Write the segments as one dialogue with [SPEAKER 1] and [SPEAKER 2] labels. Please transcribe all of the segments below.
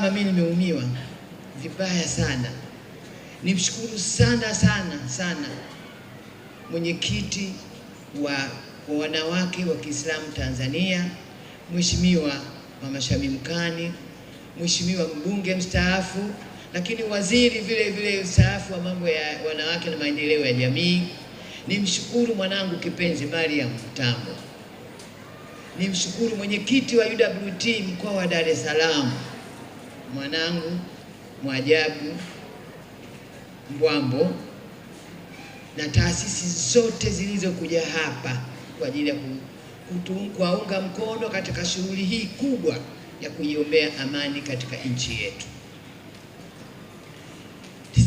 [SPEAKER 1] mama, mimi nimeumiwa vibaya sana. Nimshukuru sana mwenyekiti wa wanawake wa Kiislamu Tanzania, Mheshimiwa Mama Shamim Kani, Mheshimiwa mbunge mstaafu, lakini waziri vile mstaafu wa mambo ya wanawake na maendeleo ya jamii. Nimshukuru mwanangu kipenzi Mariam Tambo. Nimshukuru mwenyekiti wa UWT mkoa wa Dar es Salaam, mwanangu Mwajabu Mbwambo, na taasisi zote zilizokuja hapa kwa ajili ya kuwaunga mkono katika shughuli hii kubwa ya kuiombea amani katika nchi yetu.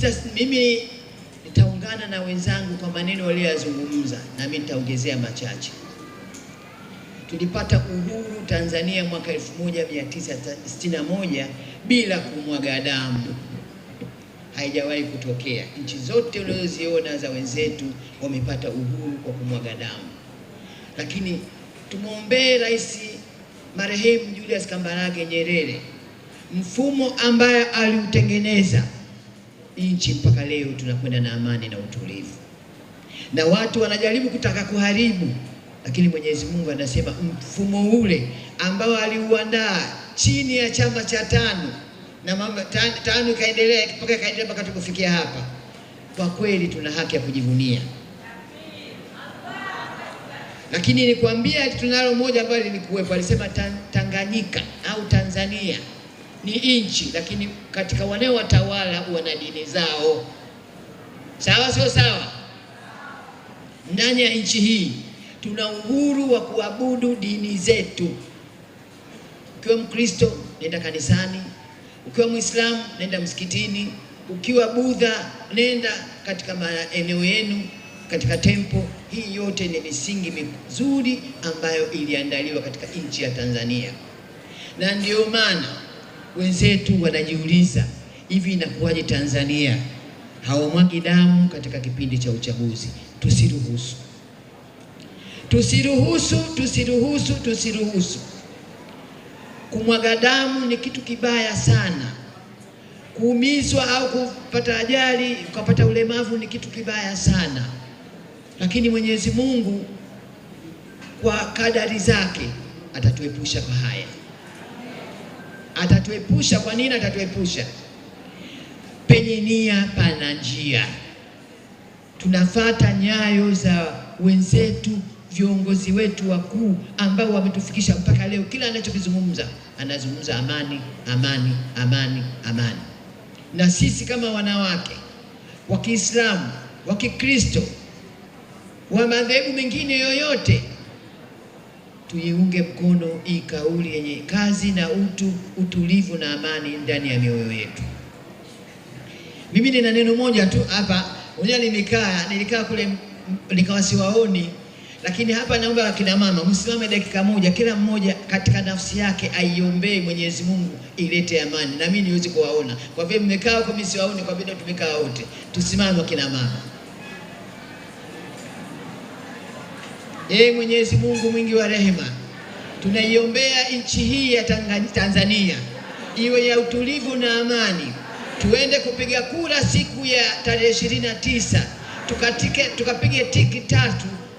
[SPEAKER 1] Sasa mimi nitaungana na wenzangu kwa maneno waliyozungumza, na mimi nitaongezea machache. Tulipata uhuru Tanzania mwaka 1961 bila kumwaga damu. Haijawahi kutokea. Nchi zote unazoziona za wenzetu wamepata uhuru kwa kumwaga damu. Lakini tumuombee Rais marehemu Julius Kambarage Nyerere, mfumo ambaye aliutengeneza nchi mpaka leo tunakwenda na amani na utulivu. Na watu wanajaribu kutaka kuharibu, lakini Mwenyezi Mungu anasema mfumo ule ambao aliuandaa chini ya chama cha TANU, na mambo TANU ikaendelea mpaka tukufikia hapa. Kwa kweli tuna haki ya kujivunia. Lakini nikwambia tunalo moja ambalo lilikuwepo, alisema Tanganyika au Tanzania ni nchi, lakini katika wanao watawala wana dini zao. Sawa sio sawa? Ndani ya nchi hii tuna uhuru wa kuabudu dini zetu. Ukiwa Mkristo nenda kanisani, ukiwa Muislamu nenda msikitini, ukiwa Budha nenda katika maeneo yenu, katika tempo. Hii yote ni misingi mizuri ambayo iliandaliwa katika nchi ya Tanzania. Na ndio maana wenzetu wanajiuliza, hivi inakuwaje Tanzania hawamwagi damu katika kipindi cha uchaguzi? Tusiruhusu. Kumwaga damu ni kitu kibaya sana. Kuumizwa au kupata ajali, kupata ulemavu ni kitu kibaya sana. Lakini Mwenyezi Mungu kwa kadari zake atatuepusha kwa haya. Atatuepusha. Kwa nini atatuepusha? Penye nia pana njia. Tunafata nyayo za wenzetu, viongozi wetu wakuu ambao wametufikisha mpaka leo. Kila anachokizungumza anazungumza amani, amani, amani, amani. Na sisi kama wanawake wa Kiislamu, wa Kikristo, wa madhehebu mengine yoyote, tuiunge mkono hii kauli yenye kazi na utulivu na amani ndani ya mioyo yetu. Mimi nina neno moja tu hapa. Nilikaa kule nikawa siwaoni, lakini hapa naomba akina mama msimame dakika moja, kila mmoja katika nafsi yake aiombee Mwenyezi Mungu ilete amani, na mimi niweze kuwaona. Kwa vile mmekaa huko mimi siwaoni, kwa vile tumekaa wote. Tusimame akina mama. Mwenyezi Mungu mwingi wa rehema, tunaiombea nchi hii ya Tanzania iwe ya utulivu na amani. Tuende kupiga kura siku ya tarehe 29, tukapige tiki 3,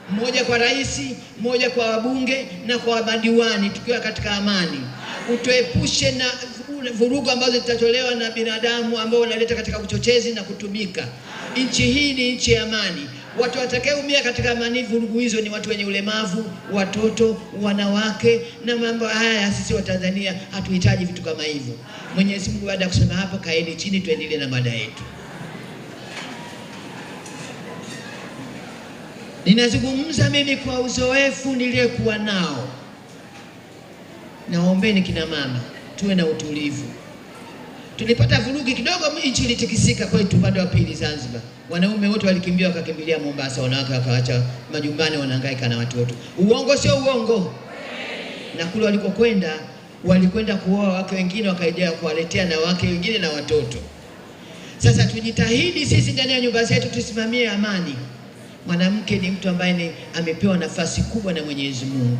[SPEAKER 1] moja kwa rais, moja kwa wabunge na kwa madiwani, tukiwa katika amani. Utuepushe na vurugu ambazo zitatolewa na binadamu ambao wanaleta katika uchochezi na kutumika. Nchi hii ni nchi ya amani. Watu watakaoumia katika amani vurugu hizo ni watu wenye ulemavu, watoto, wanawake na mambo haya. Sisi wa Tanzania hatuhitaji vitu kama hivyo. Mwenyezi Mungu baada ya kusema hapo, kaeni chini tuendelee na mada yetu. Ninazungumza mimi kwa uzoefu niliyekuwa nao. Naombeni kina mama tuwe na utulivu. Tulipata vurugu kidogo, nchi ilitikisika kwetu upande wa pili Zanzibar. Wanaume wote walikimbia wakakimbilia Mombasa, wanawake wakaacha majumbani wanahangaika na watoto. Uongo sio uongo? Na kule walikwenda kuoa wake wengine, wakaendelea kuwaletea na wake wengine na watoto. Sasa tujitahidi sisi ndani ya nyumba zetu tusimamie amani. Mwanamke ni mtu ambaye amepewa nafasi kubwa na Mwenyezi Mungu.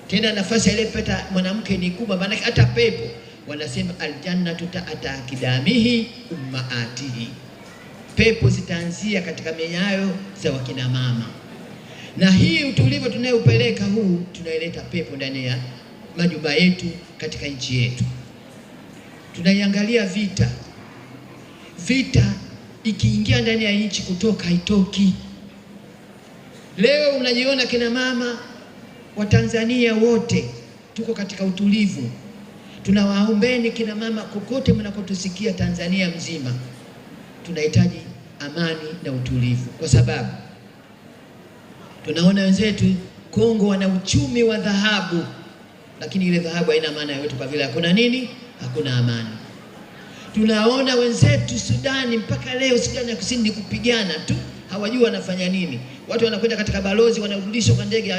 [SPEAKER 1] Tena nafasi aliyopata mwanamke ni kubwa, maana hata pepo wanasema aljannatu ta'ata akidamihi ummaatihi, pepo zitaanzia katika menyayo za wakina mama. Na hii utulivu tunayopeleka huu, tunaileta pepo ndani ya majumba yetu, katika nchi yetu. Tunaiangalia vita ikiingia ndani ya nchi, kutoka haitoki. Leo unajiona kina mama wa Tanzania wote tuko katika utulivu. Tunawaombeni kina mama kokote mnakotusikia Tanzania mzima, tunahitaji amani na utulivu, kwa sababu tunaona wenzetu Kongo wana uchumi wa dhahabu, lakini ile dhahabu haina maana yote kwa vile hakuna nini? Hakuna amani. Tunaona wenzetu Sudani, mpaka leo Sudani ya Kusini ni kupigana tu, hawajui wanafanya nini. Watu wanakwenda katika balozi, wanarudishwa kwa ndege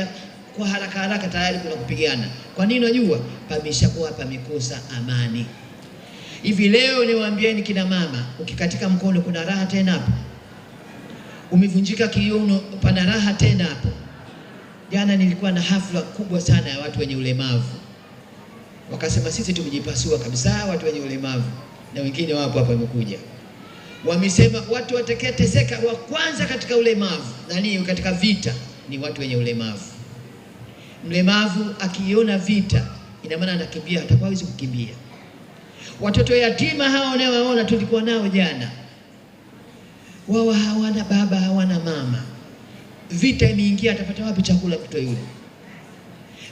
[SPEAKER 1] kwa haraka tayari kuna kupigana. Kwa nini? Unajua pameshakuwa pamekosa amani. Hivi leo niwaambieni kina mama, ukikatika mkono kuna raha tena hapo? Umevunjika kiuno, pana raha tena hapo? Jana nilikuwa na hafla kubwa sana ya watu wenye ulemavu. Wakasema sisi tumejipasua kabisa watu wenye ulemavu, na wengine wapo hapa wamekuja. Wamesema watu watakayeteseka wa kwanza katika ulemavu, katika vita, ni watu wenye ulemavu. Mlemavu akiona vita, ina maana anakimbia, hawezi kukimbia. Watoto yatima hao unaowaona tulikuwa nao jana, wao hawana baba, hawana mama. Vita imeingia, atapata wapi chakula mtoto yule?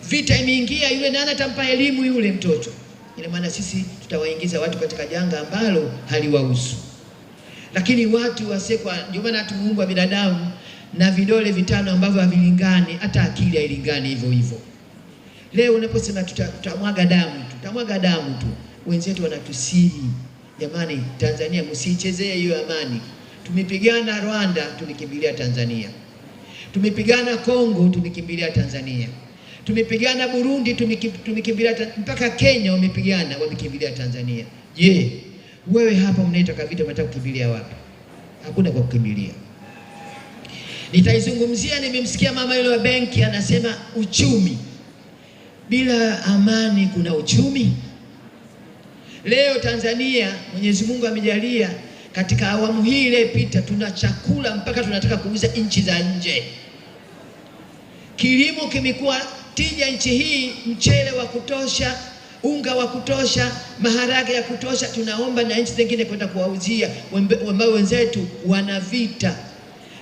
[SPEAKER 1] Vita imeingia, yule nani atampa elimu yule mtoto? Ina maana sisi tutawaingiza watu katika janga ambalo haliwahusu. Lakini watu wasekwa, ndio maana tumuumba binadamu na vidole vitano ambavyo havilingani, hata akili hailingani hivyo hivyo. Leo unaposema tutamwaga damu tu, wenzetu wanatusiri, jamani Tanzania msichezee hiyo amani. Tumepigana Rwanda, tumekimbilia Tanzania. Tumepigana Kongo, tumekimbilia Tanzania. Tumepigana Burundi, tumekimbilia mpaka Kenya wamekimbilia Tanzania. Je, wewe hapa mnaitaka vita, mnataka kukimbilia wapi? Hakuna kwa kukimbilia. Nitaizungumzia, nimemsikia mama yule wa benki anasema uchumi. Bila amani kuna uchumi? Leo Tanzania Mwenyezi Mungu amejalia katika awamu hii iliyopita tuna chakula mpaka tunataka kuuza nchi za nje. Kilimo kimekuwa tija nchi hii, mchele wa kutosha, unga wa kutosha, maharage ya kutosha. Tunaomba na nchi zingine kwenda kuwauzia ambao wenzetu wana vita.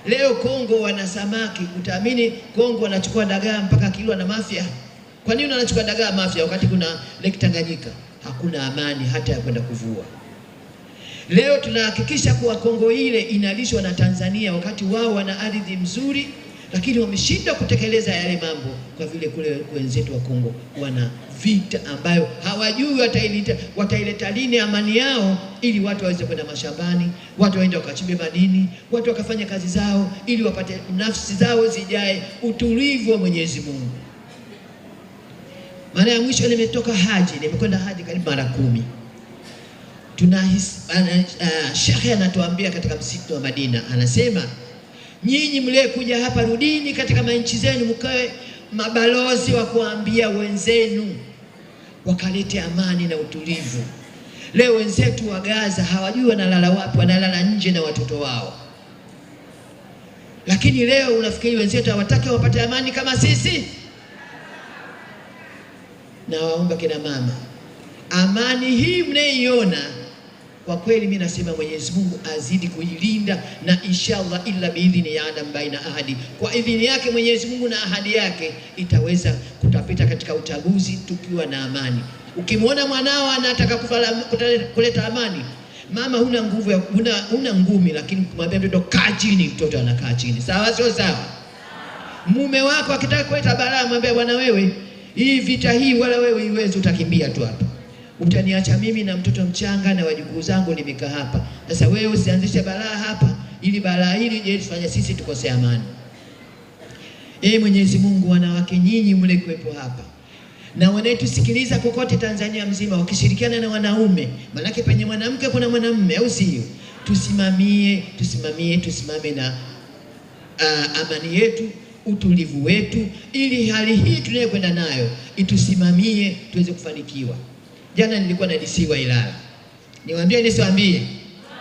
[SPEAKER 1] Leo Kongo wana samaki, utaamini Kongo wanachukua dagaa mpaka kilo na mafia. Kwa nini wanachukua dagaa mafia wakati kuna Lake Tanganyika? Hakuna amani hata ya kwenda kuvua. Leo tunahakikisha kuwa Kongo ile inalishwa na Tanzania wakati wao wana ardhi mzuri, lakini wameshindwa kutekeleza yale mambo kwa vile kule wenzetu wa Kongo wana vita ambayo hawajui wataileta lini amani yao, ili watu waweze kwenda mashambani, watu waende wakachimbe madini, watu wakafanya kazi zao, ili wapate nafsi zao zijae utulivu wa Mwenyezi Mungu. Mara ya mwisho nimetoka haji, nimekwenda haji karibu mara 10. Shekhe anatuambia katika msikiti wa Madina, anasema nyinyi mliyekuja hapa, rudini katika manchi zenu, mkae mabalozi wa kuambia wenzenu wakalete amani na utulivu. Leo wenzetu wa Gaza hawajui wanalala wapi, wanalala nje na watoto wao. Lakini leo unafikiri wenzetu hawataki wapate amani kama sisi? Na waomba kina mama, amani hii mnaiona, kwa kweli mimi nasema Mwenyezi Mungu azidi kuilinda, na inshallah illa biidhni ya adam baina ahadi, kwa idhini yake Mwenyezi Mungu na ahadi yake itaweza kutapita katika uchaguzi tukiwa na amani. Ukimwona mwanao anataka kuleta amani, mama huna nguvu ya huna ngumi, lakini kumwambia mtoto kaa chini, mtoto anakaa chini. Sawa sio sawa? Mume wako akitaka kuleta balaa, mwambie bwana wewe, hii vita hii wala wewe iwezi, utakimbia tu hapa. Utaniacha mimi na mtoto mchanga na wajukuu zangu nimekaa hapa. Sasa wewe usianzishe balaa hapa, ili balaa hili je tufanye sisi tukose amani. Mwenyezi Mungu, wanawake nyinyi mle kuepo hapa na wanaetusikiliza kokote Tanzania mzima, wakishirikiana na wanaume, manake penye mwanamke kuna mwanamume, au sio? Tusimame na amani yetu, utulivu wetu, ili hali hii tunayokwenda nayo itusimamie tuweze kufanikiwa. Jana nilikuwa na DC wa Ilala. Niwaambie nisiwaambie?